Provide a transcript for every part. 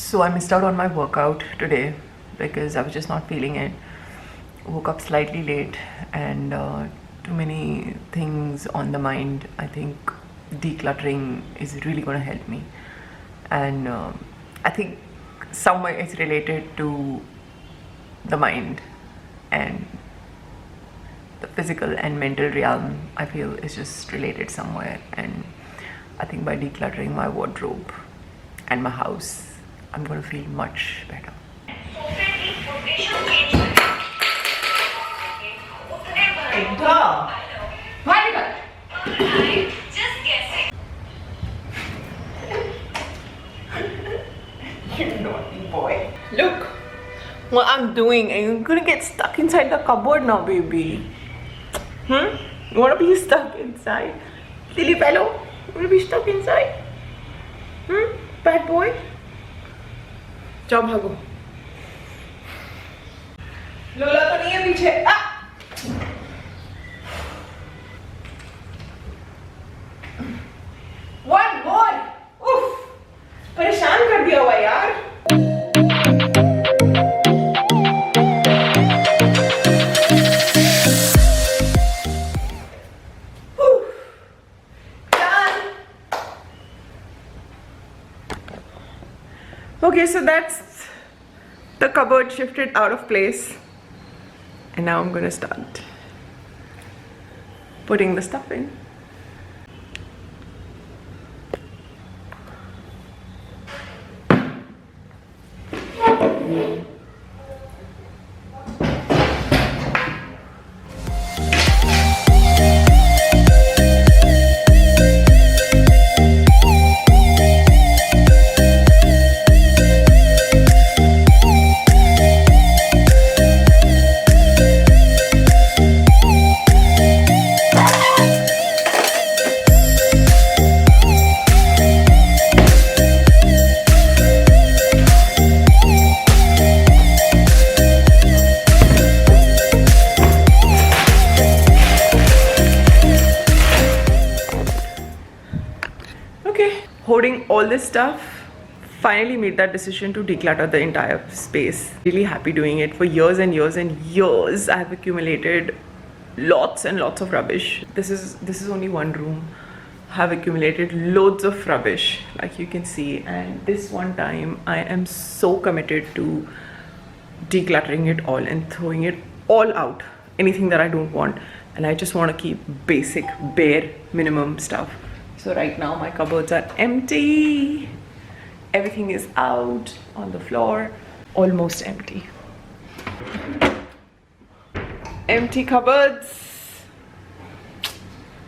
So I missed out on my workout today because I was just not feeling it. Woke up slightly late and too many things on the mind. I think decluttering is really going to help me, and I think somewhere it's related to the mind, and the physical and mental realm I feel is just related somewhere. And I think by decluttering my wardrobe and my house, I'm going to feel much better. Just guessing. You naughty boy. Look what I'm doing, and you're gonna get stuck inside the cupboard now, baby. You wanna be stuck inside? Silly fellow? You wanna be stuck inside? Bad boy? जाओ भागो. लोला तो नहीं है पीछे. One more. उफ, परेशान कर दिया हुआ यार. Okay, so that's the cupboard shifted out of place, and now I'm gonna start putting the stuff in. Hoarding all this stuff, finally made that decision to declutter the entire space. Really happy doing it. For years and years and years, I have accumulated lots and lots of rubbish. This is only one room. I have accumulated loads of rubbish, like you can see. And this one time, I am so committed to decluttering it all and throwing it all out. Anything that I don't want. And I just want to keep basic, bare, minimum stuff. So right now my cupboards are empty. Everything is out on the floor. Almost empty. Empty cupboards.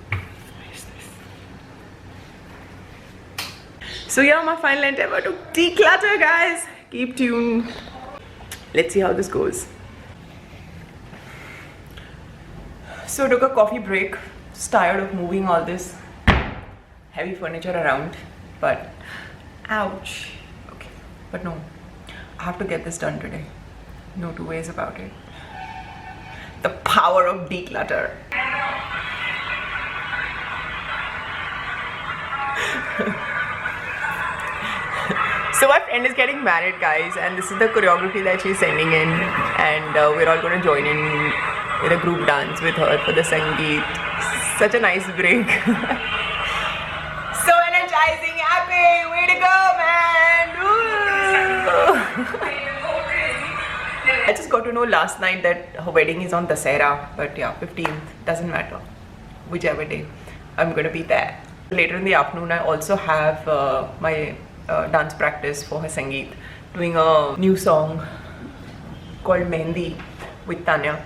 What is this? So yeah, my final endeavor to declutter, guys. Keep tuned. Let's see how this goes. So took a coffee break. Just tired of moving all this heavy furniture around, but ouch. Okay, but no, I have to get this done today. No two ways about it. The power of declutter. So my friend is getting married, guys, and this is the choreography that she's sending in, and we're all going to join in a group dance with her for the Sangeet. Such a nice break. Happy, way to go, man! I just got to know last night that her wedding is on Dussehra, but yeah, 15th, doesn't matter. Whichever day, I'm gonna be there. Later in the afternoon, I also have my dance practice for her Sangeet, doing a new song called Mehendi with Tanya,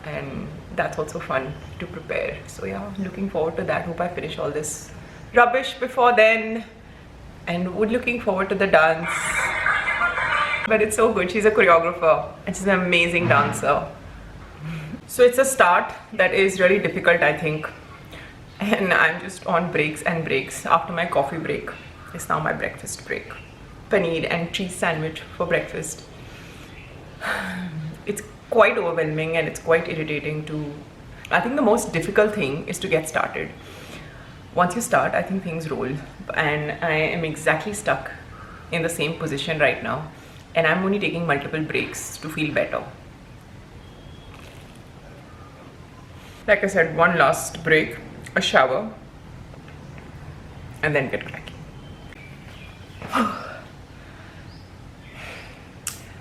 and that's also fun to prepare. So yeah, looking forward to that. Hope I finish all this rubbish before then, and we're looking forward to the dance. But it's so good. She's a choreographer and she's an amazing dancer. So it's a start that is really difficult, I think, and I'm just on breaks and breaks. After my coffee break, it's now my breakfast break. Paneer and cheese sandwich for breakfast. It's quite overwhelming and it's quite irritating to... I think the most difficult thing is to get started. Once you start, I think things roll, and I am exactly stuck in the same position right now, and I'm only taking multiple breaks to feel better. Like I said, one last break, a shower, and then get cracking.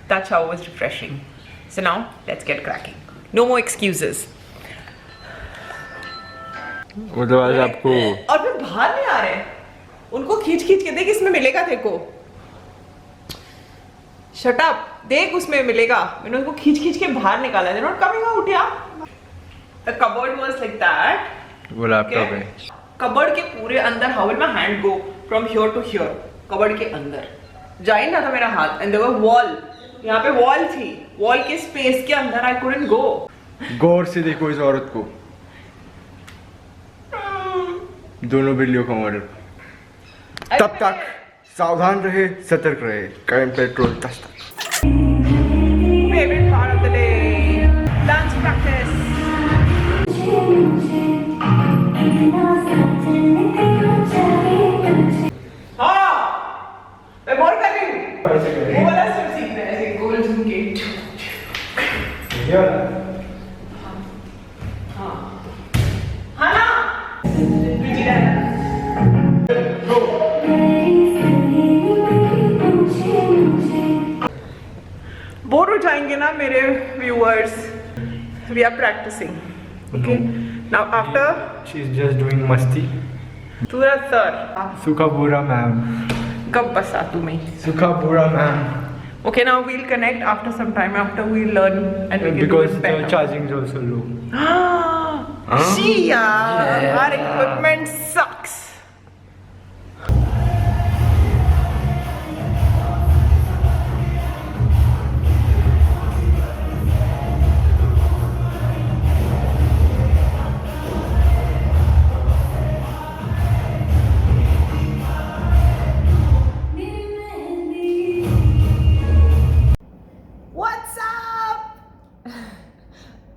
That shower was refreshing. So now, let's get cracking. No more excuses. मतलब आज आपको और फिर बाहर नहीं आ रहे हैं। उनको खींच खींच के देख इसमें मिलेगा तेरे को। Shut up, देख उसमें मिलेगा। मैंने उनको खींच खींच के बाहर निकाला। They're not coming out, yeah. The cupboard was like that. वो लैपटॉप है। Cupboard के पूरे अंदर how will my hand go from here to here? Cupboard के अंदर जा ही ना था मेरा हाथ। And there were wall. यहाँ पे wall थी। Wall के space के अंदर I couldn't go. गौर से देखो इस औरत को। दोनों बिल्लियों का मर्डर। तब तक सावधान रहे, सतर्क रहे। क्राइम पेट्रोल 10 तक। Favorite part of the day, dance practice. हाँ, मैं बोल कर रही हूँ। वो वाला स्टेप सीखना है, ऐसे गोल झुके। हाँ, हाँ ना? तुझी रहना। बोर हो जाएंगे ना मेरे viewers. We are practicing. Okay. Now after. She's just doing मस्ती। पूरा सर। सुखा बुरा मैम। कब बसा तुम्हें? सुखा बुरा ma'am. Okay, now we'll connect after some time. After we learn and we can Because do it the better. charging is also low. See, our equipment sucks. What's up?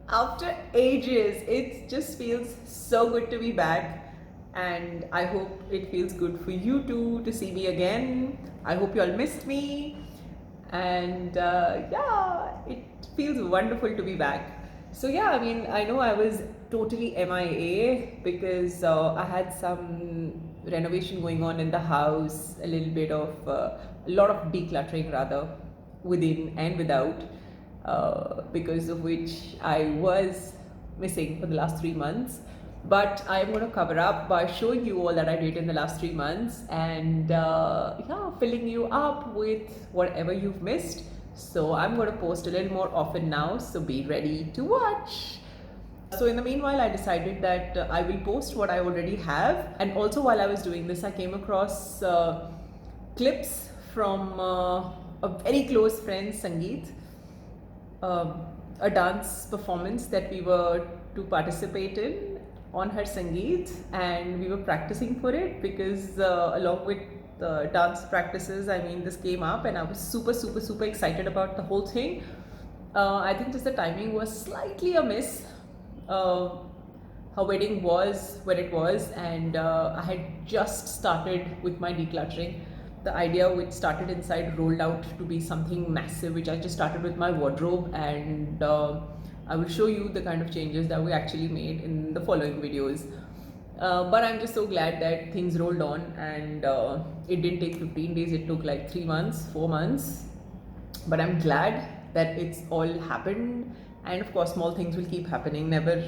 After ages, it just feels so good to be back, and I hope it feels good for you too to see me again. I hope you all missed me, and yeah, it feels wonderful to be back. So yeah, I mean, I know I was totally MIA because I had some renovation going on in the house, a little bit of a lot of decluttering rather, within and without, because of which I was missing for the last 3 months. But I'm going to cover up by showing you all that I did in the last 3 months, and yeah, filling you up with whatever you've missed. So I'm going to post a little more often now, so be ready to watch. So in the meanwhile, I decided that I will post what I already have, and also while I was doing this, I came across clips from a very close friend, Sangeet, a dance performance that we were to participate in on her Sangeet, and we were practicing for it because along with the dance practices, I mean, this came up and I was super excited about the whole thing. I think just the timing was slightly amiss. Her wedding was when it was, and I had just started with my decluttering. The idea which started inside rolled out to be something massive, which I just started with my wardrobe, and I will show you the kind of changes that we actually made in the following videos. But I'm just so glad that things rolled on, and it didn't take 15 days, it took like 3 months, 4 months. But I'm glad that it's all happened, and of course small things will keep happening. Never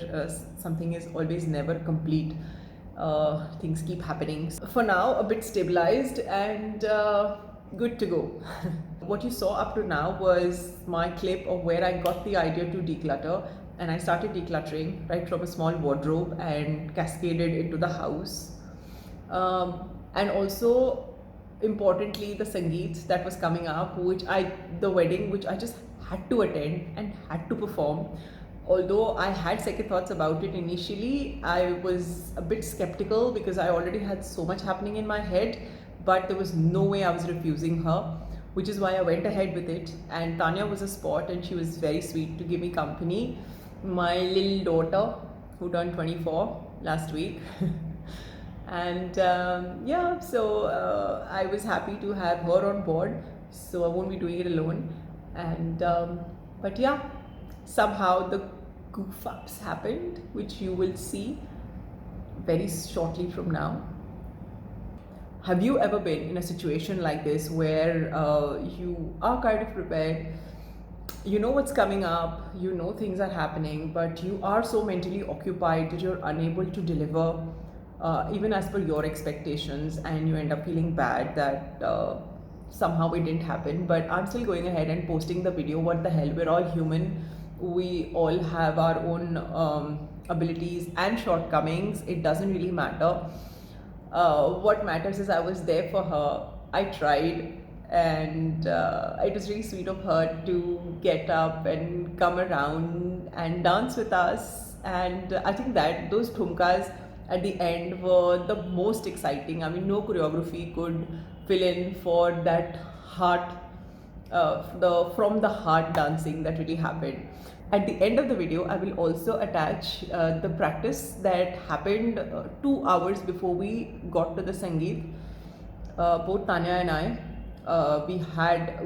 something is always never complete. Things keep happening. For now, a bit stabilized and good to go. What you saw up to now was my clip of where I got the idea to declutter, and I started decluttering right from a small wardrobe and cascaded into the house. And also importantly, the Sangeet that was coming up, the wedding which I just had to attend and had to perform. Although I had second thoughts about it initially, I was a bit skeptical because I already had so much happening in my head, but there was no way I was refusing her, which is why I went ahead with it. And Tanya was a sport, and she was very sweet to give me company. My little daughter, who turned 24 last week, And yeah, so I was happy to have her on board, so I won't be doing it alone. And but yeah, somehow the goof ups happened, which you will see very shortly from now. Have you ever been in a situation like this where you are kind of prepared, you know what's coming up, you know things are happening, but you are so mentally occupied that you're unable to deliver even as per your expectations, and you end up feeling bad that somehow it didn't happen? But I'm still going ahead and posting the video. What the hell, we're all human, we all have our own abilities and shortcomings. It doesn't really matter. What matters is I was there for her. I tried, and it was really sweet of her to get up and come around and dance with us. And I think that those thumkas at the end were the most exciting. I mean, no choreography could fill in for that heart, the from the heart dancing that really happened. At the end of the video, I will also attach the practice that happened 2 hours before we got to the Sangeet. Both Tanya and I,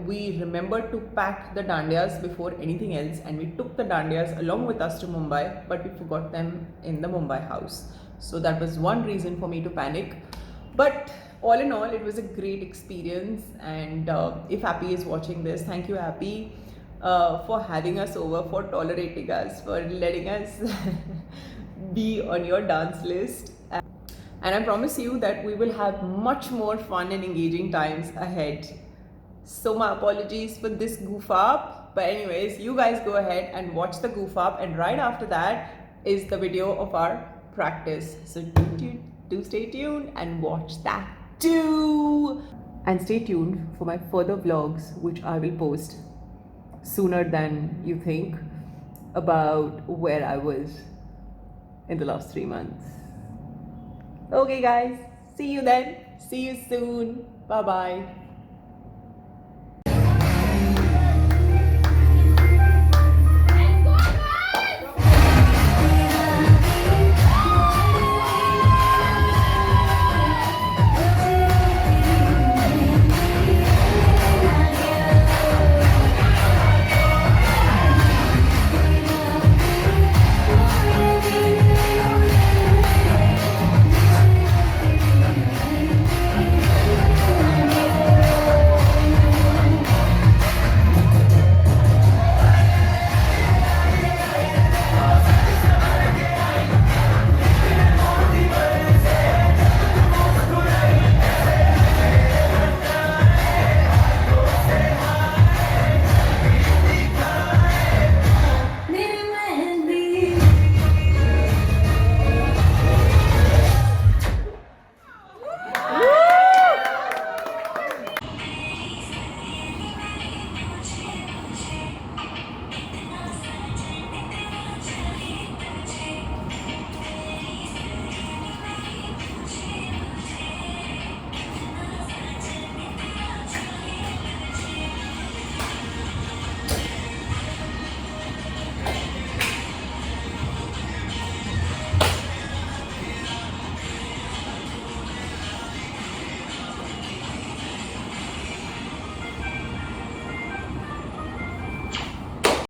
we remembered to pack the dandiyas before anything else, and we took the dandiyas along with us to Mumbai, but we forgot them in the Mumbai house. So that was one reason for me to panic. But all in all, it was a great experience. And if Happy is watching this, thank you, Happy, for having us over, for tolerating us, for letting us be on your dance list. And I promise you that we will have much more fun and engaging times ahead. So my apologies for this goof up. But anyways, you guys go ahead and watch the goof up, and right after that is the video of our practice. So do stay tuned and watch that too. And stay tuned for my further vlogs, which I will post sooner than you think, about where I was in the last 3 months. Okay guys, see you then. See you soon. Bye bye.